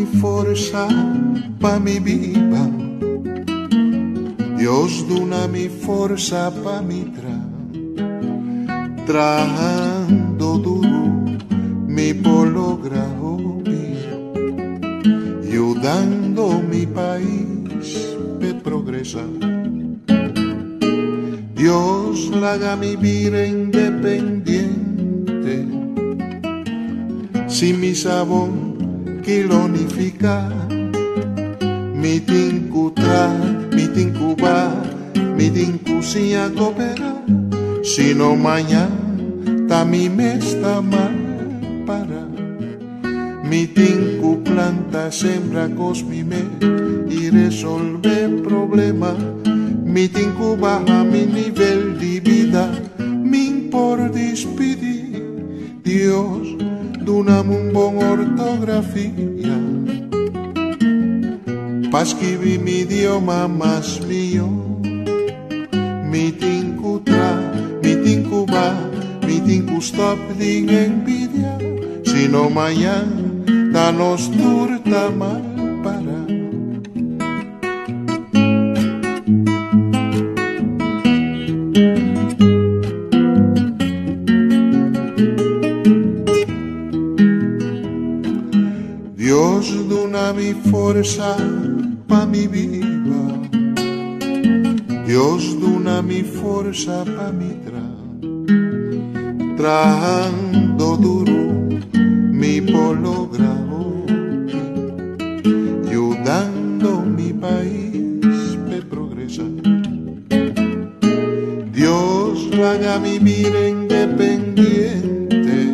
mi forza pa mi viva, Dios dona mi forza pa mi trabajando duro mi por lograr ayudando mi país pe progresar. Dios la haga mi vida independiente, si mi sabón kilonifica, mi tincutra, mi tincuba, mi tincusia coopera, si no mañana ta mi me está mal para. Mi tinku planta sembra cosmime y resolve problema. Mi tinku baja mi nivel de vida, min por despedir. Dios, doname un bon ortografía, pa' escribir mi idioma más mío. Mi tinku tra, mi tinku va, mi tinku stop din envidia, si no mañana danos turta mal para. Dios dona mi fuerza pa mi viva, Dios dona mi fuerza pa mi trabajando duro mi por lograr ayudando mi país pe progresar. Dios haga mi vida independiente,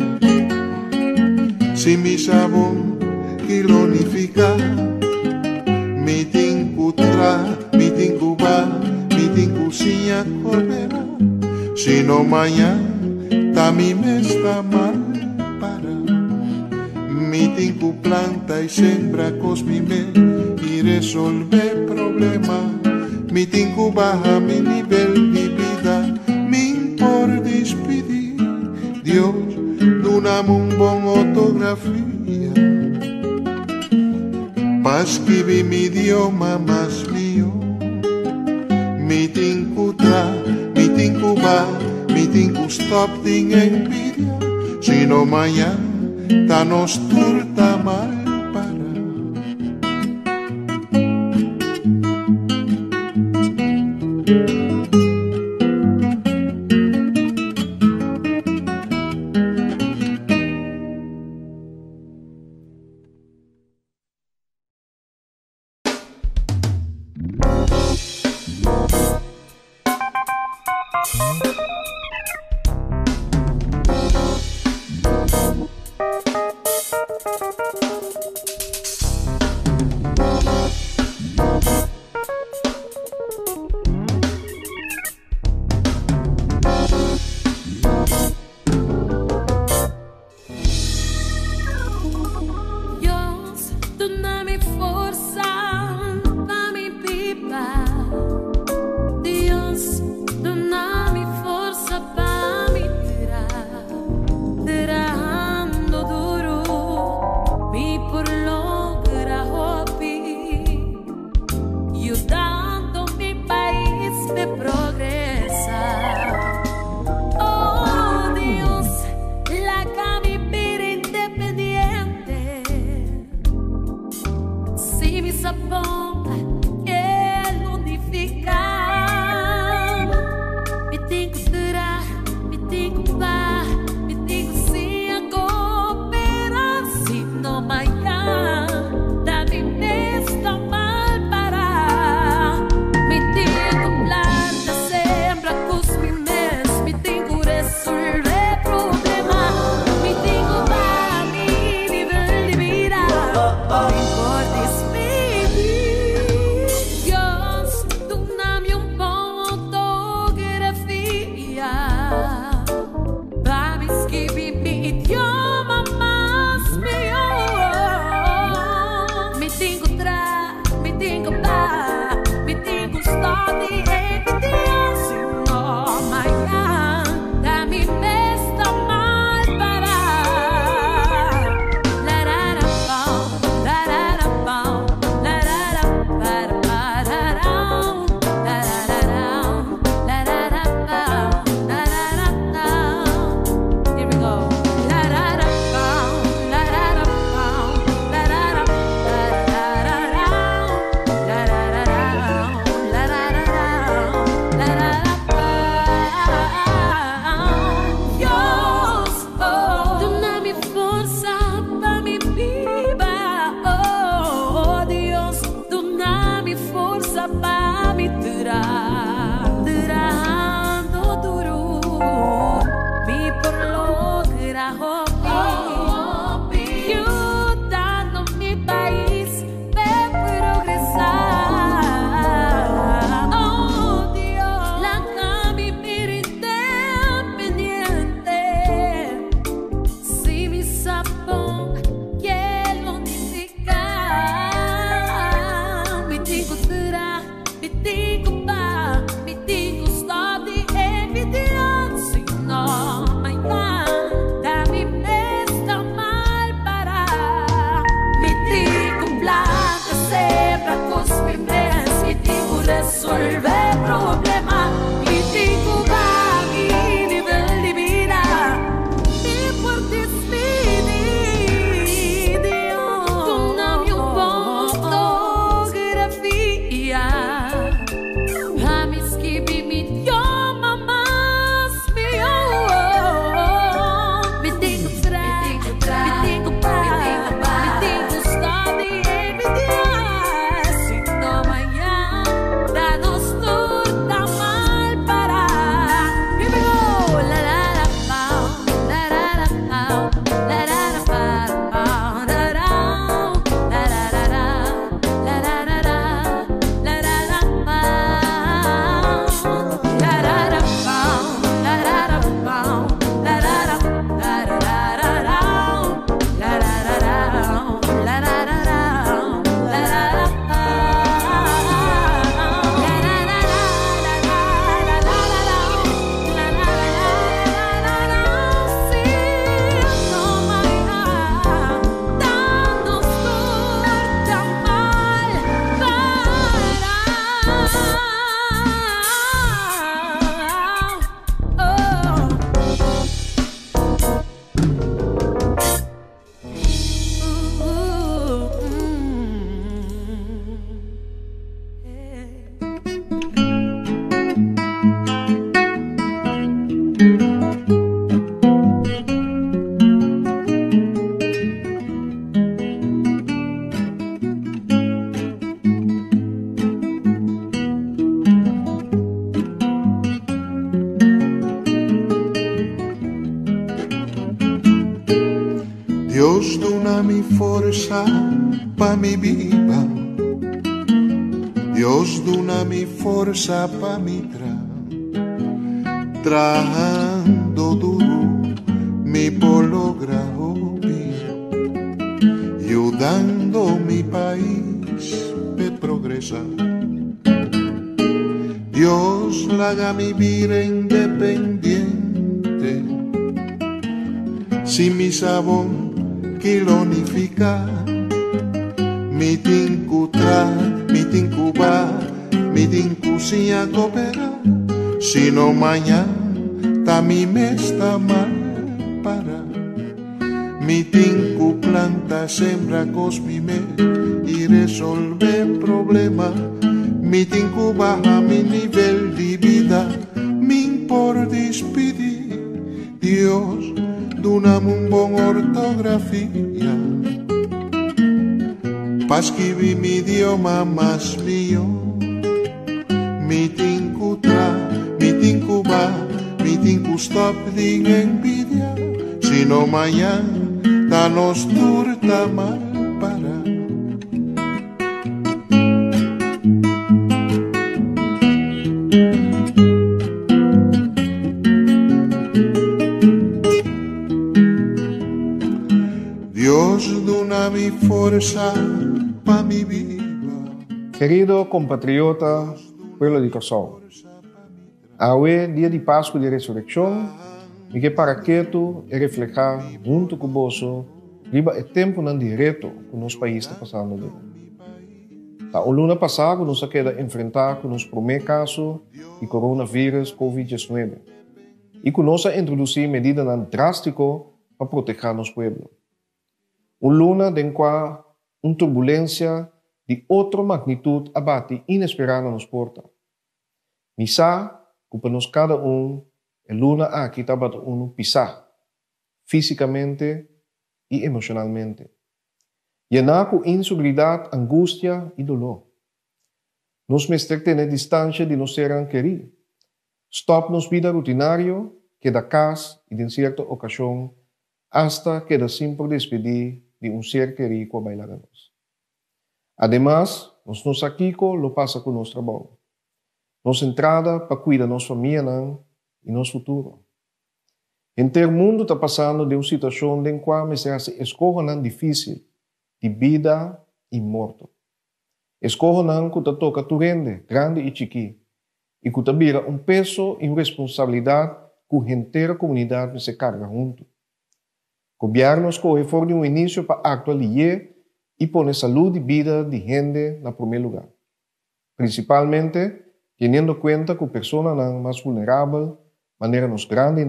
si mi sabón kilonifica, mi tincutra, mi tincuba, mi tincusia coopera, si no mañana ta mi me está mal para. Mi tinku planta y sembra cosmime y resolve problema. Mi tinku baja mi nivel de vida, min por despedir. Dios, doname un bon ortografía, pa' escribir mi idioma más mío. Mi tinku tra, mi tinku va, mi tinku stop din envidia, si no mañana danos turta mal para. Dios dona mi forza pa mi viva, Dios dona mi forza pa mi trabajando duro mi polograho ayudando mi país a progresar. Dios la haga mi vida independiente, si mi sabón kilonifica, mi tincutra, mi tincuba, mi tincusia coopera, si no mañana ta mi me está mal para. Mi tinku planta sembra cosmime y resolve problema. Mi tinku baja mi nivel de vida, min por despedir. Dios, doname un bon ortografía, pa' escribir mi idioma más mío. Mi tinku tra, mi tinku va, mi tinku stop din envidia, si no mañana danos turta mal para. Dios dona mi fuerza pa mi vida. Querido compatriota, pueblo de Cosol, hoy dia de Páscoa de Resurrección, e que para que tu reflejar junto com você riba o tempo não direto que o nosso país está passando. A luna passada nós queda enfrentar com os primeiros casos de coronavírus COVID-19 e que nós introduzir medidas drásticas para proteger nosso povo. O luna tem uma turbulência de outra magnitude abate inesperada nos porta. Misa, que para nós cada a luna aqui está para pisar, fisicamente e emocionalmente. Llenar com inseguridade, angústia e dolor. nos mestre ter distância de nos ser querido. Stop nos vida rutinario, que da casa e de certa ocasião, hasta que da simple despedir de um ser querido com bailarnos. Además, nos aqui lo passa com nosso trabalho. Nos entrada para cuidar da nossa família e nosso futuro. O mundo está passando de uma situação em qual se escolhe difícil de vida e morte. Escolhe que te toca tu grande e chiqui, e que te vira peso e responsabilidade que a inteira comunidade se carga junto. O governo escolhe for de início para actualizar e pôr saúde e vida de gente na primeiro lugar. Principalmente, tendo em conta que pessoas mais vulneráveis, maneira nos grandes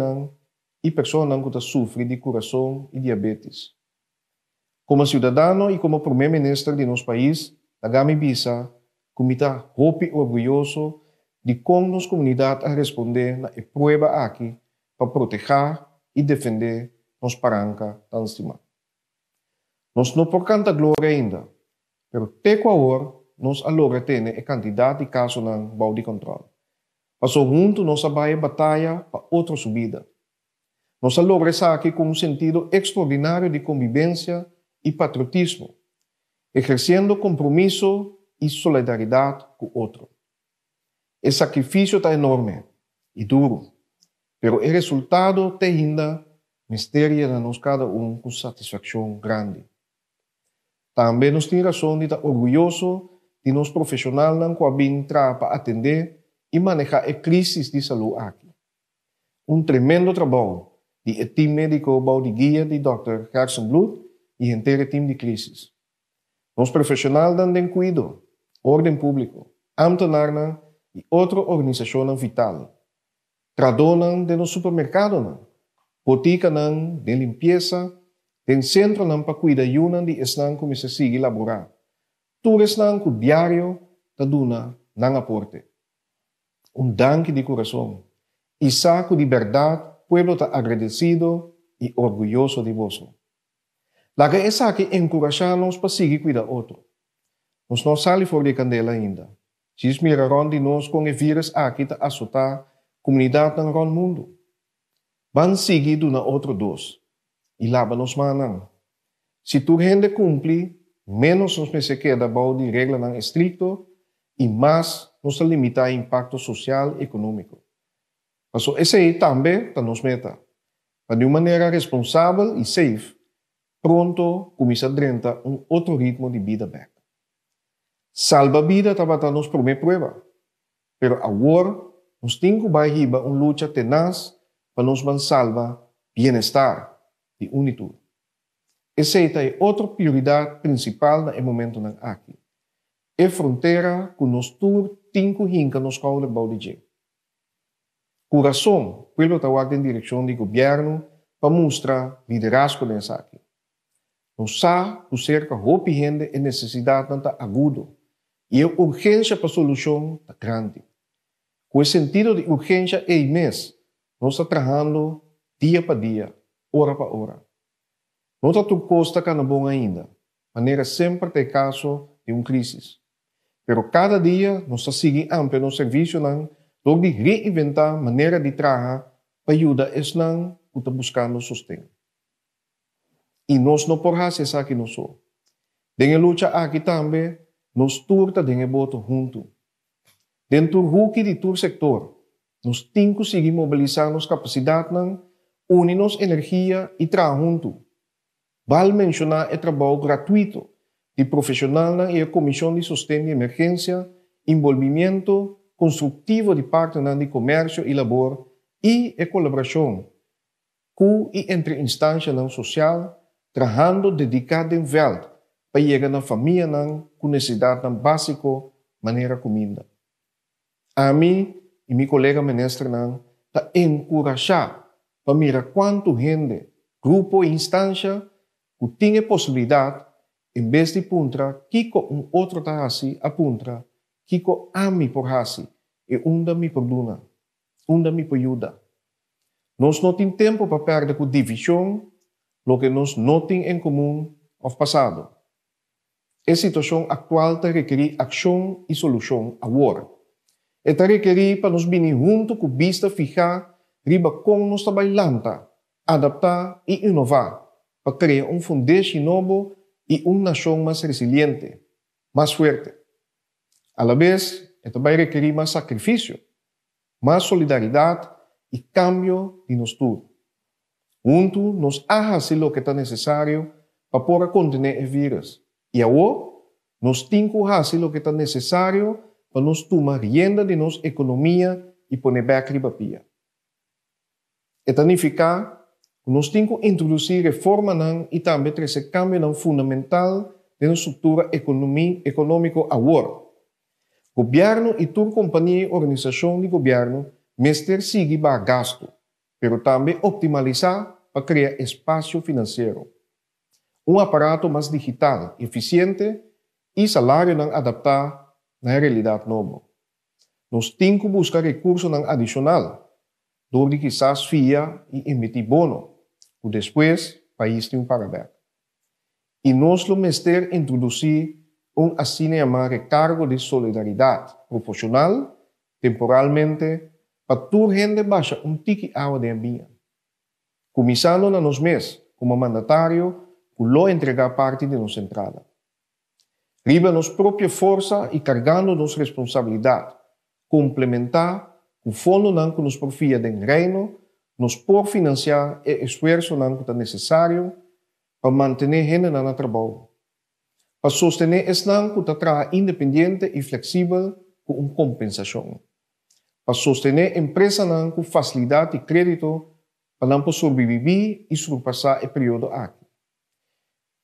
e pessoas que sofrem de coração e diabetes. Como cidadão e como primeiro-ministro de nosso país, Nagami bisa, kumita hopi orgulhoso de como nossa comunidade a responder na prueba aqui para proteger e defender nos paranca tan estima. Nós não por canta glória ainda, pero te agora nós alogra tene a quantidade de casos ng bau de controle. Passou junto nós a batalha para outra subida. Nós alogra essa aqui com sentido extraordinário de convivência e patriotismo, exercendo compromisso e solidariedade com o outro. O sacrifício está enorme e duro, pero o resultado te ainda misteria na nós cada com satisfação grande. Também nos tem razão de estar orgulhoso de nos profissionais que abin para atender e manejar a crise de saúde aqui. Tremendo trabalho de time médico de guia de Dr. Gerson Blood e inteiro time de crise. Nos profissionais dan cuido, ordem público, ambtenaren e outra organização vital. Tradonan de nos supermercado, botica de limpeza, den centro para cuidar yunan de esnan como se sigue laborar. Turis que diário taduna nang aporte. Danke de coração. E saco de verdade, pueblo está agradecido e orgulhoso de vós. Laga essa que encorajar-nos para seguir cuidar outro. Nós não saímos fora de candela ainda. Se miraram de nós com o vírus aqui está assustar a comunidade no mundo. Van seguir do na outro dos. E lava nos manang. Se tu gente cumpre, menos nos se queda bau de regra não estricto e mais nos limita o impacto social e econômico. Então, esse aí também está nos meta. Para de uma maneira responsável e safe, pronto começa a drenta outro ritmo de vida back. Salva a vida estava nos primeira prova. Pero agora, nos temos que luta tenaz para nos salvar bem-estar e unitude. Essa é outra prioridade principal no momento aqui. É fronteira que nós todos temos que nos caule balde. Coração, pelo trabalho em direção do governo para mostrar liderazgo nessa aqui. Nós sabemos que cerca de gente é necessidade aguda e a urgência para a solução é grande. Com esse sentido de urgência é imenso. Nós estamos trabalhando dia para dia, hora para hora. Não está tudo costa que não bom ainda. Maneira sempre tem caso de uma crise. Pero cada dia nós estamos seguindo amplo no serviço de reinventar maneira de trabalhar para ajudar esse que está buscando sustento. E nós não podemos fazer isso aqui não só. Dengue luta aqui também, nós turta dengue boto junto. Dentro do de todo sector, nós temos que seguir mobilizar nossa capacidade, unir nossa energia e trabalhar junto. Vale mencionar o trabalho gratuito de profissional e a Comissão de Sustento de Emergência, envolvimento construtivo de parte de comércio e labor e a colaboração com e entre instâncias social, trabalhando dedicado em veld para chegar na família com necessidade básica maneira comida. A mim e meu colega ministro está encorajar para mirar quanto gente, grupo e instância que tem a possibilidade, em vez de puntra, que outro está assim, apunta, que a mim por assim, e onde me perdona, onde me ajuda. Nós não temos tempo para perder com divisão, lo que nós não temos em comum ao passado. a situação atual te requer ação e solução agora. E te requer para nos venir junto com vista fija riba como nos trabalhando, adaptar e inovar para criar fundação novo e nação mais resiliente, mais forte. A la vez, também requer mais sacrifício, mais solidariedade e cambio de nos tudo. Junto nos hace lo que está necessário para poder contener o vírus. E agora, nos temos que fazer o que está necessário para nos tomar rienda de nossa economia e poner back riba pia. E significa que nos temos que introduzir reforma e também trazer cambio fundamental de nossa estrutura econômica agora. Governo e toda companhia e organização de governo mestre sigue para gasto, mas também optimizar para criar espaço financeiro. Aparato mais digital, eficiente e salário não adaptar na realidade nova. Nós temos que buscar recursos adicional, onde quizás FIA e emitir bono, e depois o país tem pagamento. E nós lo mestre introduzir assim chamado recargo de solidariedade profissional, temporalmente, para toda gente baixa tique água de ambiente. Começando na nos mês, como mandatário, lo entregar parte de nossa entrada. Riba nos própria força e cargando nos responsabilidade, complementar o fundo não que nos profia do reino, nos por financiar o esforço não que é necessário para manter gente no trabalho, para sostener esse não que está independente e flexível com compensação, para sostener empresa não com facilidade e crédito para não sobreviver e surpassar o período aqui.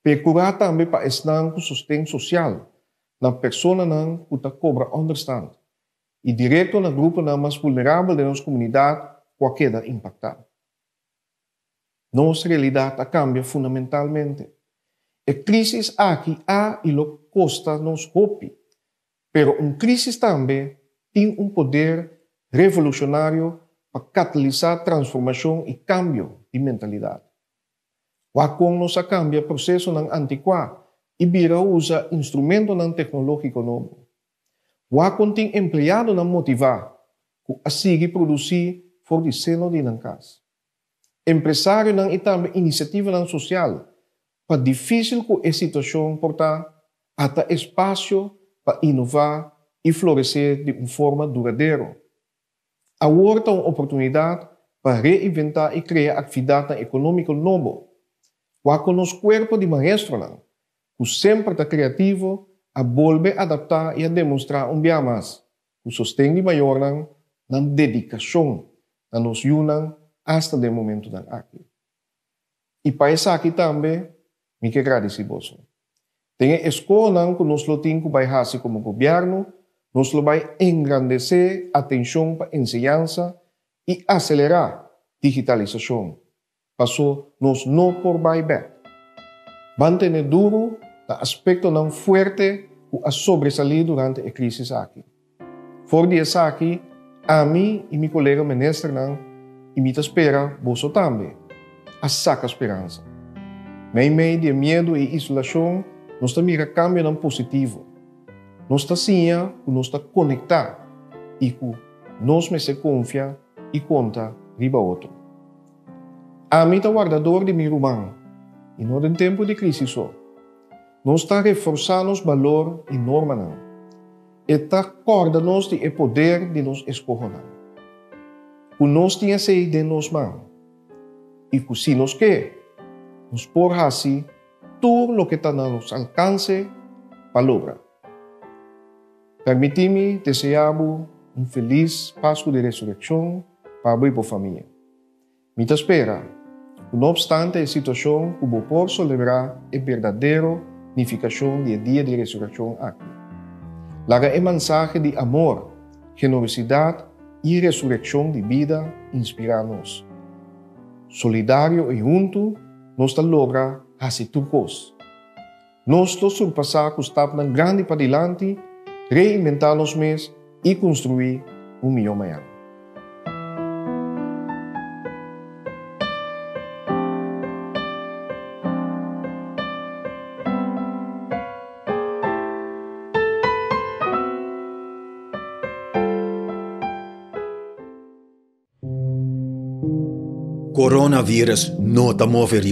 Procurar também para estar com sustento social na pessoa que está cobra understand e direto na grupo mais vulnerável de nossa comunidade qualquer impactado. Nossa realidade cambia fundamentalmente. A crise aqui e lo costa nos hopi, pero crise também tem poder revolucionário para catalisar transformação e cambio de mentalidade. Wakong nos cambia processo ng antiqua e vira usa instrumento ng tecnológico novo. Wakong ting empleado ng motivar kung asigi produzir for di seno di ng kas. Empresário ng itambe inisiativa ng social pa difícil ko e sitwasyon porta ata espaço para inovar e florescer de forma duradoura. Agora uma oportunidade para reinventar e criar atividade econômica nova. Wako nos cuerpo de maestro lang, que sempre está criativo a volver a adaptar e a demonstrar bem mais, o sostém de maior lang, na dedicação, na nos yunang hasta de momento ng aqui. E para isso aqui também, me que agradeciboso. Tem escola que nos lo tinco vai hasi como governo, nos lo vai engrandecer atenção para enseñanza e acelerar digitalização. Passou nos não por buyback. Mantener duro o aspecto não forte a sobresalir durante a crise aqui. Por isso aqui, a mim e meu colega ministro não imita espera, você também, a saca esperança. Meio de medo e isolação, nós também cambio não positivo. Nós está sinha, nós está conectar e que nós me se confia e conta riba outro. A mim está guardador de meu irmão, e não em tempo de crise só. Nós está reforçando os valores e normas não. E está acordando-nos de poder de nos escolher. Que nós tínhamos saído de nós mãos. E que se nos quer, nos por assim, tudo o que está a nosso alcance, para lograr. Permite-me desejar feliz Páscoa de Ressurreição para a boa família. Me espera. Não obstante a situação, o por celebrar a verdadeira significação do dia de ressurreição aqui. Laga a mensagem de amor, generosidade e ressurreição de vida inspirar-nos. Solidário e junto, nós logra fazer turcos. Nós surpassar que está na grande para diante, reinventar-nos mesmos e construir melhor amanhã. Coronavirus no ta move riba